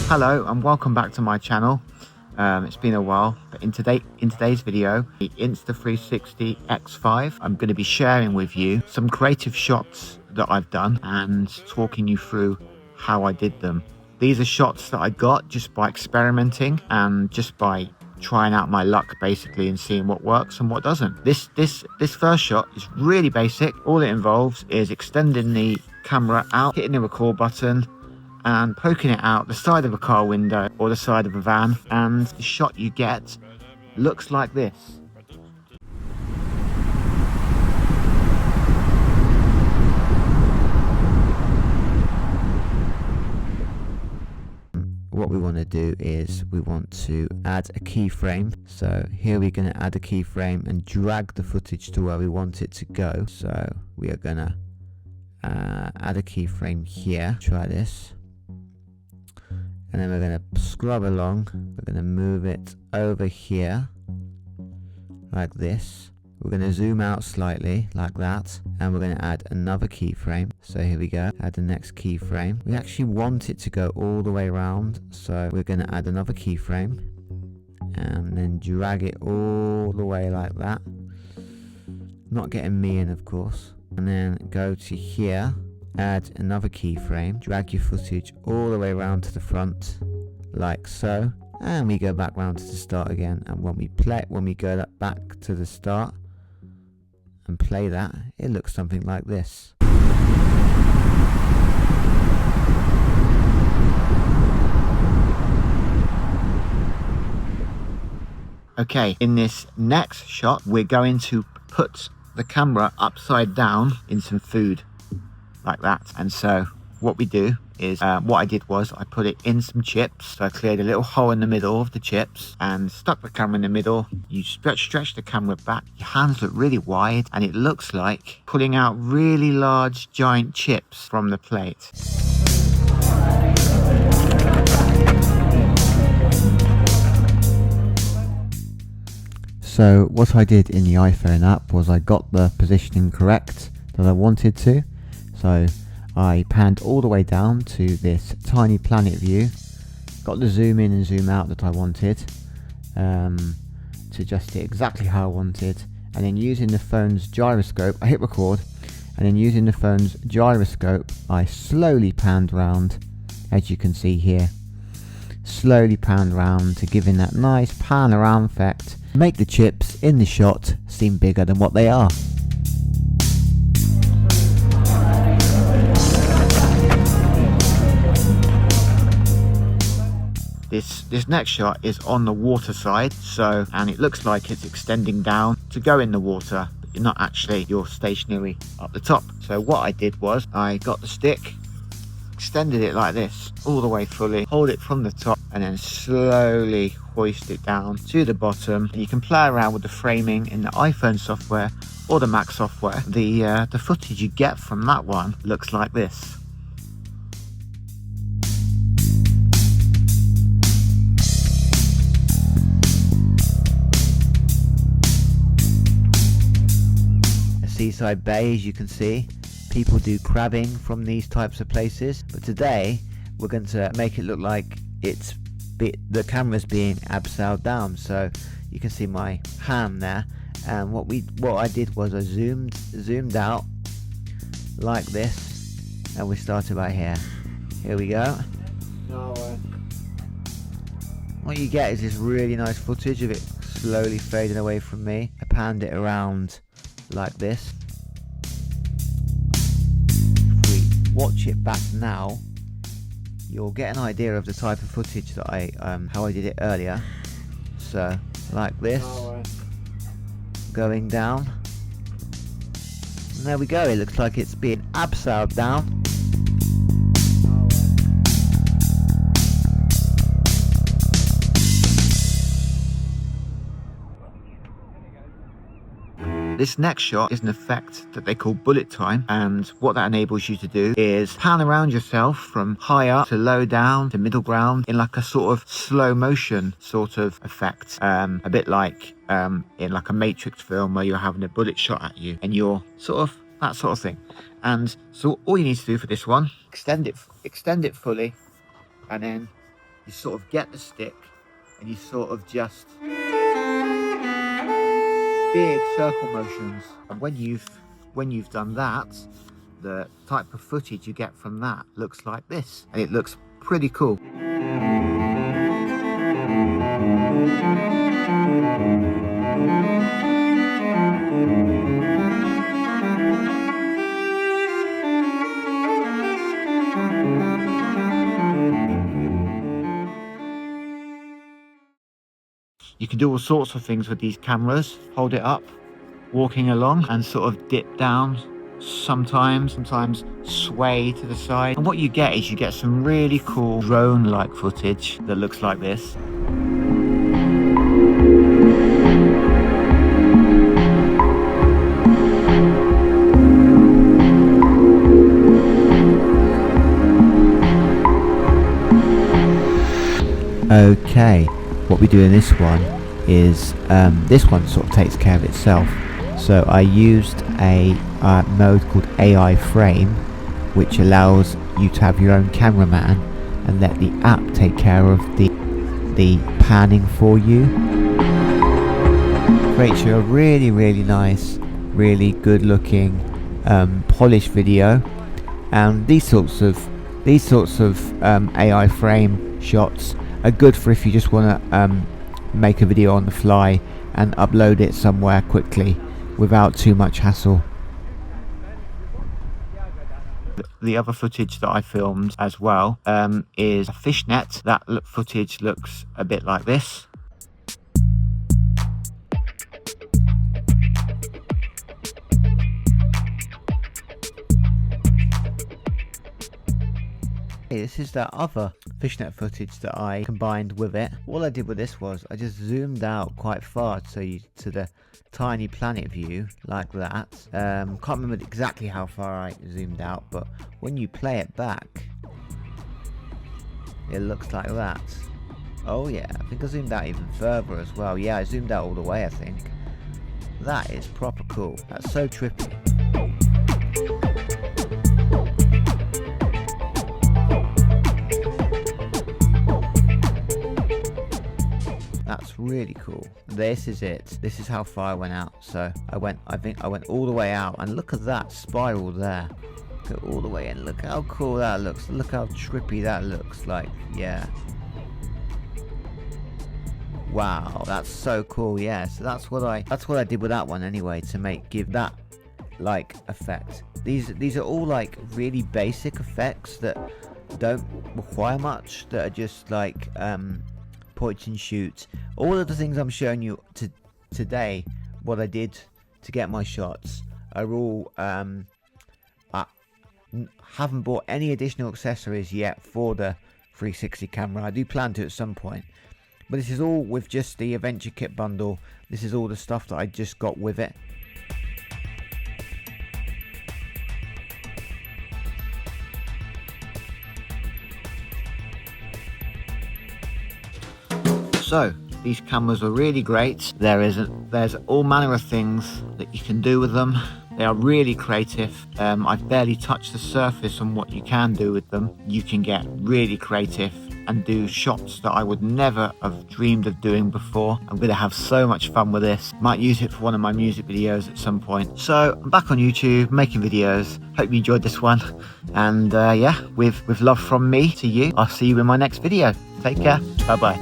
Hello and welcome back to my channel. It's been a while, but in today's video, the Insta360 X5, I'm going to be sharing with you some creative shots that I've done and talking you through how I did them. These are shots that I got just by experimenting and just by trying out my luck basically and seeing what works and what doesn't. This first shot is really basic. All it involves is extending the camera out, hitting the record button and poking it out the side of a car window or the side of a van, and the shot you get looks like this. What we want to do is we want to add a keyframe. So here we're going to add a keyframe and drag the footage to where we want it to go. So we are going to add a keyframe here. Try this. And then we're going to scrub along. We're going to move it over here like this. We're going to zoom out slightly like that, and we're going to add another keyframe. So here we go, add the next keyframe. We actually want it to go all the way around, so we're going to add another keyframe and then drag it all the way like that, not getting me in of course. And then go to here, add another keyframe, drag your footage all the way around to the front like so, and we go back round to the start again. And when we go back to the start and play that, it looks something like this. Okay, in this next shot we're going to put the camera upside down in some food like that. And so what we do is what I did was I put it in some chips. So I cleared a little hole in the middle of the chips and stuck the camera in the middle. You stretch the camera back, your hands look really wide, and it looks like pulling out really large giant chips from the plate. So what I did in the iPhone app was I got the positioning correct that I wanted to. So I panned all the way down to this tiny planet view, got the zoom in and zoom out that I wanted, to adjust it exactly how I wanted, and then using the phone's gyroscope, I hit record, and then using the phone's gyroscope I slowly panned round, as you can see here, slowly panned round to give in that nice pan around effect, make the chips in the shot seem bigger than what they are. This next shot is on the water side, and it looks like it's extending down to go in the water, but you're not actually, you're stationary up the top. So what I did was I got the stick, extended it like this all the way fully, hold it from the top, and then slowly hoist it down to the bottom. And you can play around with the framing in the iPhone software or the Mac software. The footage you get from that one looks like this. Seaside bay, as you can see, people do crabbing from these types of places, but today we're going to make it look like the camera's being upside down. So you can see my hand there, and what I did was I zoomed out like this, and we started right here. Here we go. What you get is this really nice footage of it slowly fading away from me. I panned it around like this. If we watch it back now, you'll get an idea of the type of footage that how I did it earlier. So like this, going down, and there we go. It looks like it's being upside down. This next shot is an effect that they call bullet time, and what that enables you to do is pan around yourself from high up to low down to middle ground in like a sort of slow motion sort of effect, a bit like in like a Matrix film where you're having a bullet shot at you and you're sort of that sort of thing. And so all you need to do for this one, extend it fully, and then you sort of get the stick and you sort of just big circle motions. And when you've done that, the type of footage you get from that looks like this, and it looks pretty cool. You can do all sorts of things with these cameras. Hold it up, walking along, and sort of dip down sometimes sway to the side. And what you get is you get some really cool drone-like footage that looks like this. Okay, what we do in this one is this one sort of takes care of itself. So I used a mode called AI frame, which allows you to have your own cameraman and let the app take care of the panning for you. Creates you a really nice, really good looking polished video. And these sorts of AI frame shots are good for if you just want to make a video on the fly and upload it somewhere quickly without too much hassle. The other footage that I filmed as well is a fishnet. That footage looks a bit like this. This is that other fishnet footage that I combined with it. All I did with this was I just zoomed out quite far to the tiny planet view like that. Can't remember exactly how far I zoomed out, but when you play it back, it looks like that. Oh yeah, I think I zoomed out even further as well. Yeah, I zoomed out all the way, I think. That is proper cool. That's so trippy. That's really cool. This is it. This is how far I went out. So I think I went all the way out, and look at that spiral there. Go all the way in. Look how cool that looks. Look how trippy that looks like. Yeah. Wow, that's so cool. Yeah, so that's what I did with that one anyway, to give that like effect. These are all like really basic effects that don't require much, that are just like point and shoot. All of the things I'm showing you today, what I did to get my shots, are all I haven't bought any additional accessories yet for the 360 camera. I do plan to at some point, but this is all with just the adventure kit bundle. This is all the stuff that I just got with it. So these cameras are really great. There's all manner of things that you can do with them. They are really creative. I've barely touched the surface on what you can do with them. You can get really creative and do shots that I would never have dreamed of doing before. I'm going to have so much fun with this. Might use it for one of my music videos at some point. So I'm back on YouTube making videos. Hope you enjoyed this one. And yeah, with love from me to you. I'll see you in my next video. Take care. Bye bye.